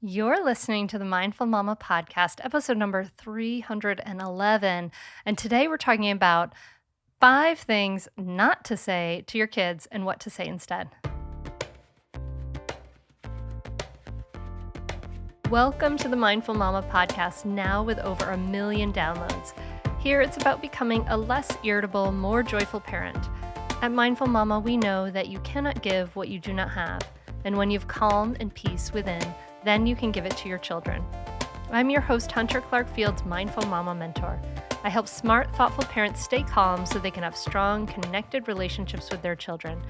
You're listening to the Mindful Mama podcast, episode number 311. And today we're talking about 5 things not to say to your kids and what to say instead. Welcome to the Mindful Mama podcast, now with over 1 million downloads. Here it's about becoming a less irritable, more joyful parent. At Mindful Mama, we know that you cannot give what you do not have. And when you've calm and peace within, then you can give it to your children. I'm your host, Hunter Clark Fields, Mindful Mama Mentor. I help smart, thoughtful parents stay calm so they can have strong, connected relationships with their children.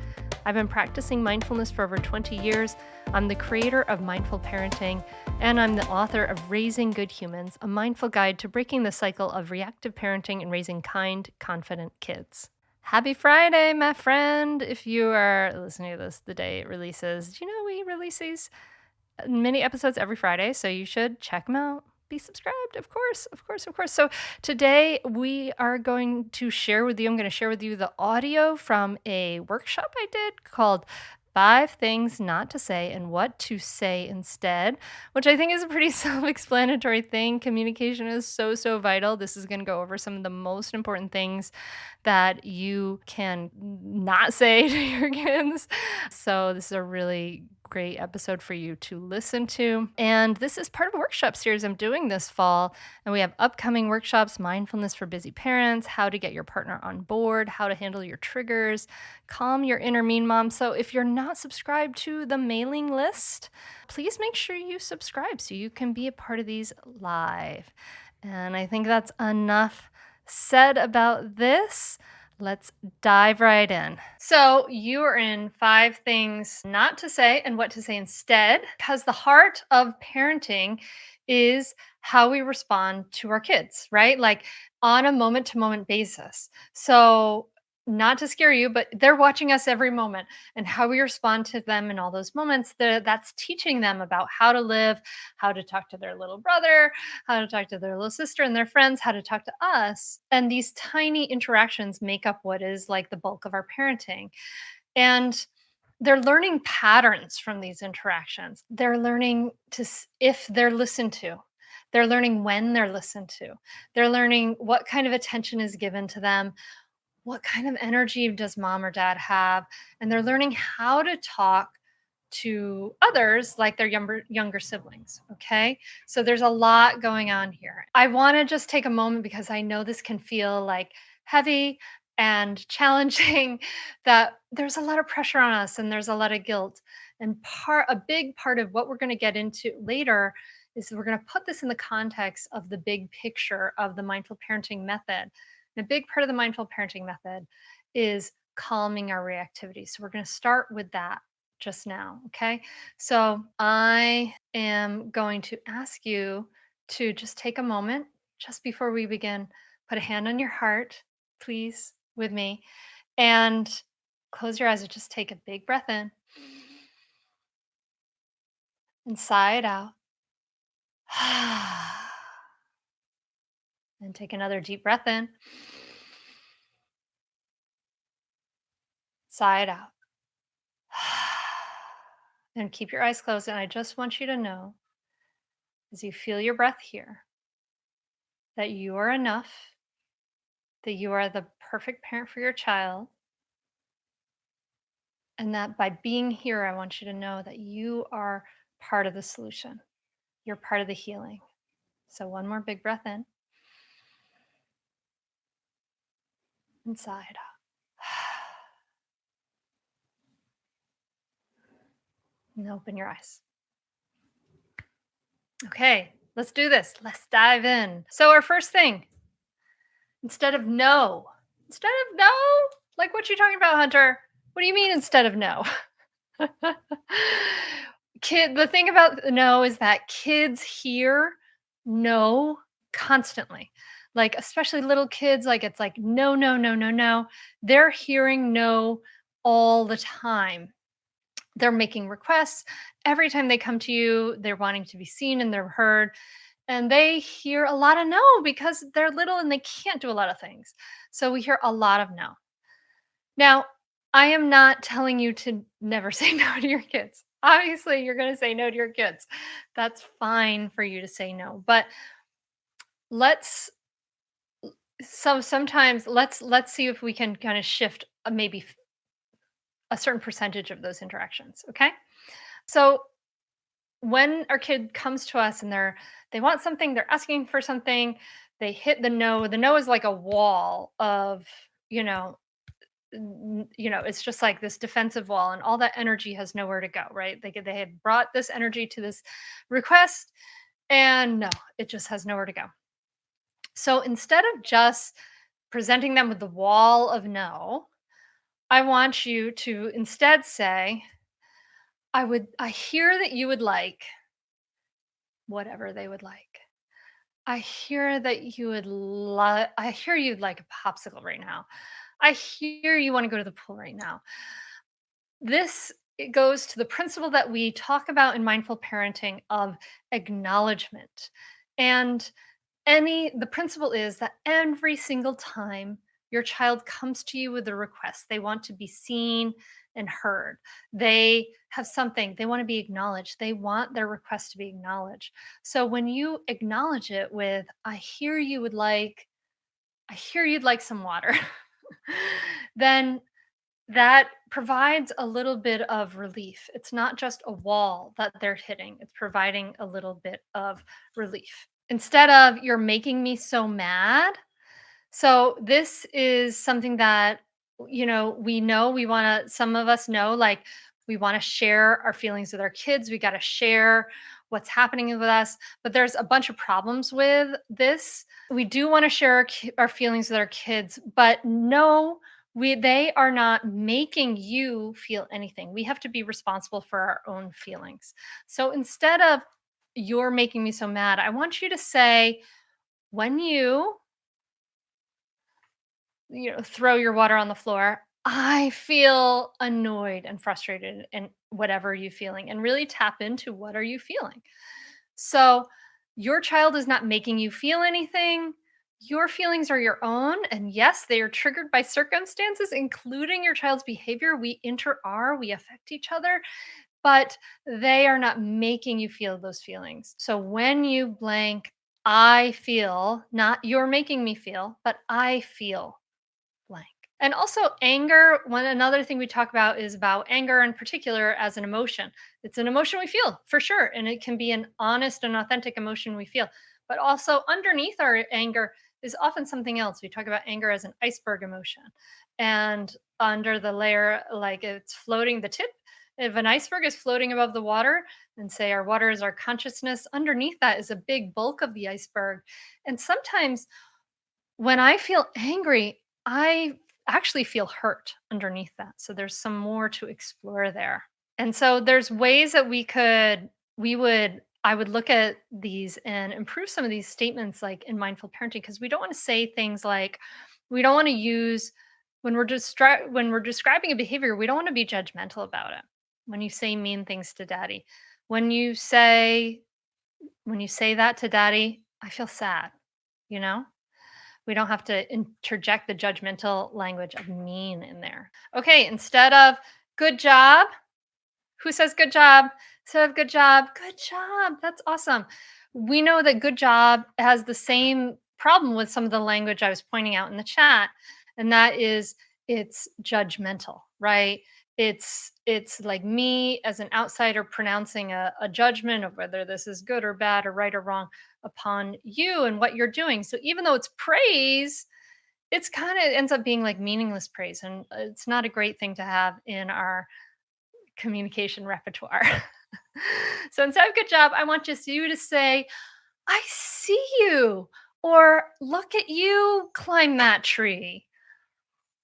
I've been practicing mindfulness for over 20 years. I'm the creator of Mindful Parenting, and I'm the author of Raising Good Humans, a mindful guide to breaking the cycle of reactive parenting and raising kind, confident kids. Happy Friday, my friend. If you are listening to this the day it releases, do you know we release these mini episodes every Friday, so you should check them out. Be subscribed, of course, of course, of course. So today I'm going to share with you the audio from a workshop I did called 5 Things Not to Say and What to Say Instead, which I think is a pretty self-explanatory thing. Communication is so, so vital. This is going to go over some of the most important things that you can not say to your kids. So this is a really great episode for you to listen to. And this is part of a workshop series I'm doing this fall. And we have upcoming workshops: mindfulness for busy parents, how to get your partner on board, how to handle your triggers, calm your inner mean mom. So if you're not subscribed to the mailing list, please make sure you subscribe so you can be a part of these live. And I think that's enough said about this. Let's dive right in. So, you are in 5 things not to say and what to say instead, because the heart of parenting is how we respond to our kids, right? Like on a moment to moment basis. So, not to scare you, but they're watching us every moment, and how we respond to them in all those moments, that's teaching them about how to live, how to talk to their little brother, how to talk to their little sister and their friends, how to talk to us. And these tiny interactions make up what is like the bulk of our parenting. And they're learning patterns from these interactions. They're learning if they're listened to. They're learning when they're listened to. They're learning what kind of attention is given to them. What kind of energy does mom or dad have? And they're learning how to talk to others like their younger siblings. Okay. So there's a lot going on here. I want to just take a moment because I know this can feel like heavy and challenging, that there's a lot of pressure on us and there's a lot of guilt. And a big part of what we're going to get into later is we're going to put this in the context of the big picture of the mindful parenting method. And a big part of the mindful parenting method is calming our reactivity. So we're going to start with that just now. Okay. So I am going to ask you to just take a moment just before we begin. Put a hand on your heart, please, with me, and close your eyes and just take a big breath in and sigh it out. And take another deep breath in, sigh it out. And keep your eyes closed. And I just want you to know, as you feel your breath here, that you are enough, that you are the perfect parent for your child, and that by being here, I want you to know that you are part of the solution. You're part of the healing. So, one more big breath in and sigh it out. And open your eyes. Okay, let's do this. Let's dive in. So, our first thing, instead of no, instead of no, like what you talking about, Hunter? What do you mean instead of no? The thing about no is that kids hear no constantly. Like, especially little kids, like it's like no, no, no, no, no. They're hearing no all the time. They're making requests. Every time they come to you, they're wanting to be seen and they're heard. And they hear a lot of no because they're little and they can't do a lot of things. So we hear a lot of no. Now, I am not telling you to never say no to your kids. Obviously, you're going to say no to your kids. That's fine for you to say no. But let's sometimes let's see if we can kind of shift maybe a certain percentage of those interactions, okay? So when our kid comes to us and they want something, they're asking for something, they hit the no. The no is like a wall of, you know, it's just like this defensive wall, and all that energy has nowhere to go, right? They had brought this energy to this request, and no, it just has nowhere to go. So instead of just presenting them with the wall of no, I want you to instead say, I hear that you would like whatever they would like. I hear that you would love I hear you'd like a popsicle right now. I hear you want to go to the pool right now. This it goes to the principle that we talk about in mindful parenting of acknowledgement. And the principle is that every single time your child comes to you with a request, they want to be seen and heard. They have something, they want to be acknowledged. They want their request to be acknowledged. So when you acknowledge it with, I hear you'd like some water, then that provides a little bit of relief. It's not just a wall that they're hitting, it's providing a little bit of relief. Instead of "You're making me so mad." So this is something that, we know some of us know, like, we wanna share our feelings with our kids, we gotta share what's happening with us, but there's a bunch of problems with this. We do wanna share our feelings with our kids, but no, they are not making you feel anything. We have to be responsible for our own feelings. So instead of "You're making me so mad," I want you to say, when throw your water on the floor, "I feel annoyed and frustrated," and whatever you're feeling, and really tap into what are you feeling. So your child is not making you feel anything. Your feelings are your own. And yes, they are triggered by circumstances, including your child's behavior. We affect each other, but they are not making you feel those feelings. So when you blank, "I feel," not "you're making me feel," but "I feel blank." And also anger, one another thing we talk about is about anger in particular as an emotion. It's an emotion we feel for sure, and it can be an honest and authentic emotion we feel. But also underneath our anger is often something else. We talk about anger as an iceberg emotion. And under the layer, like it's floating, the tip, if an iceberg is floating above the water, and say our water is our consciousness, underneath that is a big bulk of the iceberg. And sometimes when I feel angry, I actually feel hurt underneath that. So there's some more to explore there. And so there's ways that I would look at these and improve some of these statements like in mindful parenting, because we don't want to say things like, we don't want to use when we're describing a behavior, we don't want to be judgmental about it. When you say mean things to daddy, when you say when you say that to daddy, "I feel sad," you know? We don't have to interject the judgmental language of mean in there. Okay, instead of "good job," who says "good job"? Instead of good job, that's awesome." We know that "good job" has the same problem with some of the language I was pointing out in the chat, and that is it's judgmental, right? It's like me as an outsider pronouncing a judgment of whether this is good or bad or right or wrong upon you and what you're doing. So even though it's praise, it's kind of ends up being like meaningless praise, and it's not a great thing to have in our communication repertoire. So instead of "good job," I want just you to say, "I see you," or "look at you climb that tree.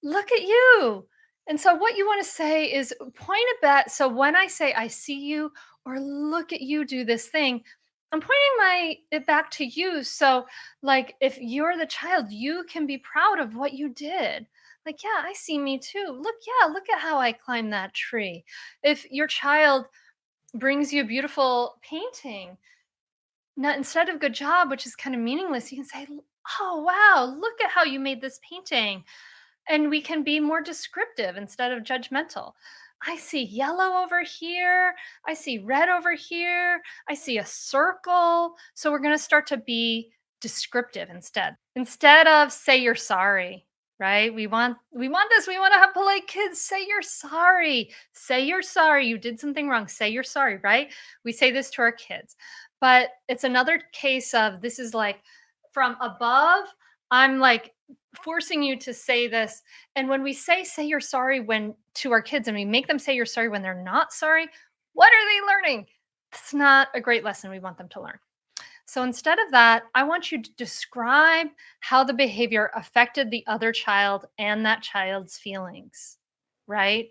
Look at you." And so what you want to say is point it back. So when I say "I see you," or "look at you do this thing," I'm pointing my it back to you. So like if you're the child, you can be proud of what you did. Like, "Yeah, I see me too. Look, yeah, look at how I climbed that tree." If your child brings you a beautiful painting, not instead of "good job," which is kind of meaningless, you can say, "Oh, wow, look at how you made this painting." And we can be more descriptive instead of judgmental. I see yellow over here. I see red over here. I see a circle. So we're going to start to be descriptive instead. Instead of say you're sorry, right? We want this. We want to have polite kids. Say you're sorry. Say you're sorry. You did something wrong. Say you're sorry, right? We say this to our kids. But it's another case of this is like from above, I'm like forcing you to say this. And when we say you're sorry when to our kids and we make them say you're sorry when they're not sorry, what are they learning? That's not a great lesson we want them to learn. So instead of that, I want you to describe how the behavior affected the other child and that child's feelings, right?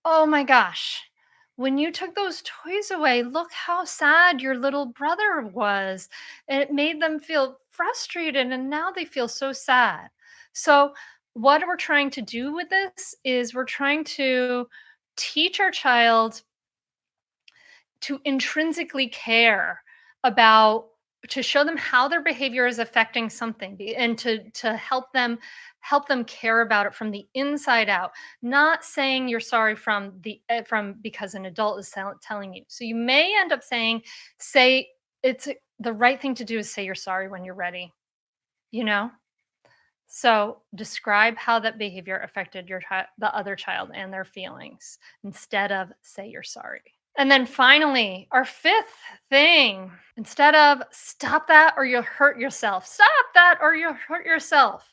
Oh my gosh. When you took those toys away, look how sad your little brother was. And it made them feel frustrated, and now they feel so sad. So, what we're trying to do with this is we're trying to teach our child to intrinsically care about, to show them how their behavior is affecting something, and to help them care about it from the inside out, not saying you're sorry from from because an adult is telling you. So you may end up saying, say it's the right thing to do is say you're sorry when you're ready, you know. So describe how that behavior affected the other child and their feelings instead of say you're sorry. And then finally, our fifth thing, instead of stop that or you'll hurt yourself, stop that or you'll hurt yourself.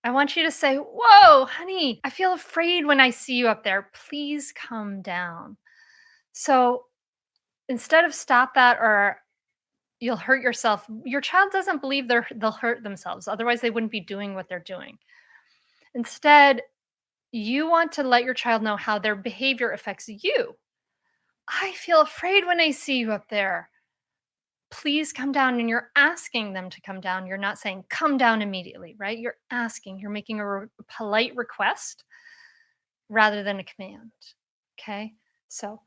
I want you to say, whoa, honey, I feel afraid when I see you up there. Please come down. So instead of stop that or you'll hurt yourself, your child doesn't believe they'll hurt themselves. Otherwise, they wouldn't be doing what they're doing. Instead, you want to let your child know how their behavior affects you. I feel afraid when I see you up there. Please come down. And you're asking them to come down. You're not saying come down immediately, right? You're asking, you're making a polite request rather than a command. Okay. So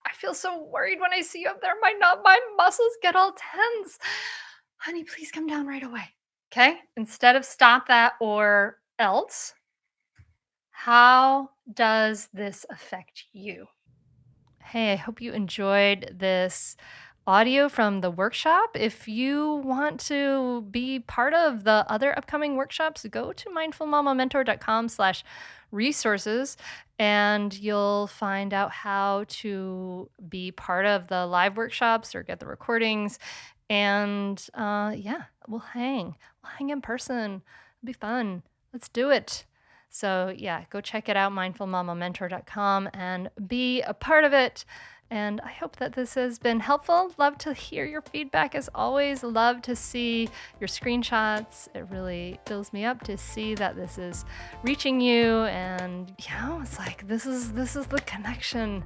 I feel so worried when I see you up there. My muscles get all tense. Honey, please come down right away. Okay. Instead of stop that or else, how does this affect you? Hey, I hope you enjoyed this audio from the workshop. If you want to be part of the other upcoming workshops, go to mindfulmamamentor.com/resources and you'll find out how to be part of the live workshops or get the recordings. And yeah, we'll hang. We'll hang in person. It'll be fun. Let's do it. So yeah, go check it out, mindfulmamamentor.com, and be a part of it. And I hope that this has been helpful. Love to hear your feedback as always. Love to see your screenshots. It really fills me up to see that this is reaching you. And it's like this is the connection.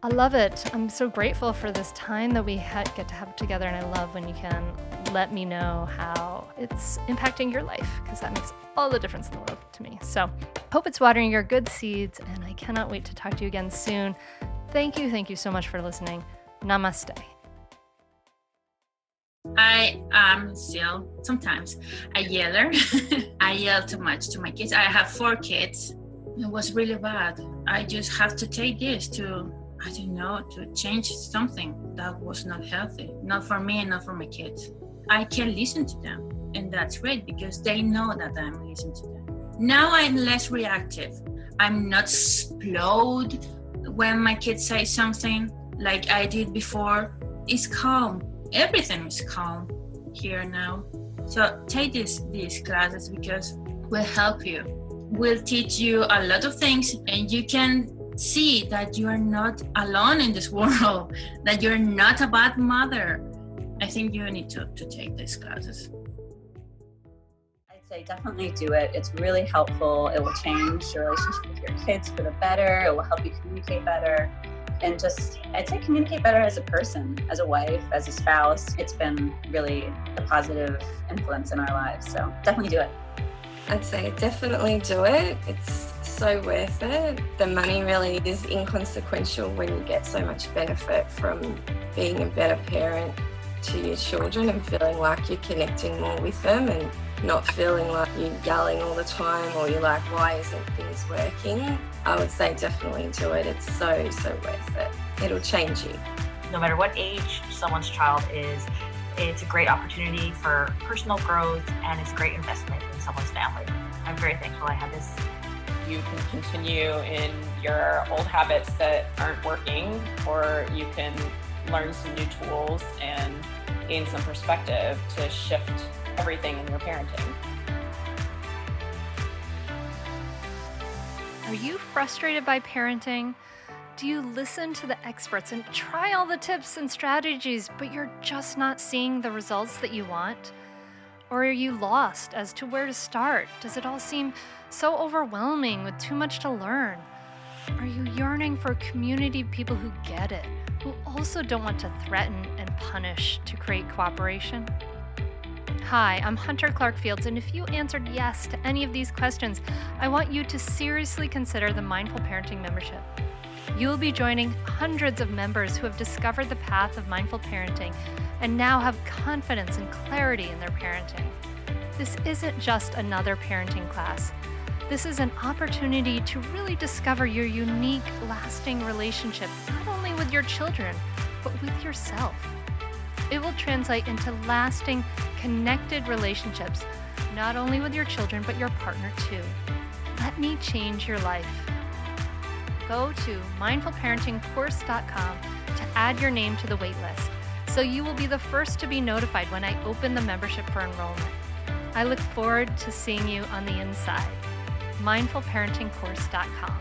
I love it. I'm so grateful for this time that we get to have together, and I love when you can let me know how it's impacting your life, because that makes all the difference in the world to me. So hope it's watering your good seeds, and I cannot wait to talk to you again soon. Thank you so much for listening. Namaste. I am still sometimes a yeller. I yell too much to my kids. I have 4 kids. It was really bad. I just have to take this to change something that was not healthy, not for me and not for my kids. I can listen to them, and that's great because they know that I'm listening to them. Now I'm less reactive. I'm not explode when my kids say something like I did before. It's calm. Everything is calm here now. So take these classes because we'll help you. We'll teach you a lot of things, and you can see that you are not alone in this world, that you're not a bad mother. I think you need to take these classes. I'd say definitely do it. It's really helpful. It will change your relationship with your kids for the better. It will help you communicate better. And I'd say communicate better as a person, as a wife, as a spouse. It's been really a positive influence in our lives. So definitely do it. I'd say definitely do it. It's so worth it. The money really is inconsequential when you get so much benefit from being a better parent to your children and feeling like you're connecting more with them and not feeling like you're yelling all the time or you're like, why isn't things working? I would say definitely do it. It's so worth it. It'll change you. No matter what age someone's child is, it's a great opportunity for personal growth and it's a great investment in someone's family. I'm very thankful I had this. You can continue in your old habits that aren't working, or you can learn some new tools and gain some perspective to shift everything in your parenting. Are you frustrated by parenting? Do you listen to the experts and try all the tips and strategies, but you're just not seeing the results that you want? Or are you lost as to where to start? Does it all seem so overwhelming with too much to learn? Are you yearning for a community of people who get it, who also don't want to threaten and punish to create cooperation? Hi, I'm Hunter Clark-Fields, and if you answered yes to any of these questions, I want you to seriously consider the Mindful Parenting membership. You'll be joining hundreds of members who have discovered the path of mindful parenting and now have confidence and clarity in their parenting. This isn't just another parenting class. This is an opportunity to really discover your unique, lasting relationship, not only with your children, but with yourself. It will translate into lasting, connected relationships, not only with your children, but your partner too. Let me change your life. Go to mindfulparentingcourse.com to add your name to the waitlist, so you will be the first to be notified when I open the membership for enrollment. I look forward to seeing you on the inside. mindfulparentingcourse.com.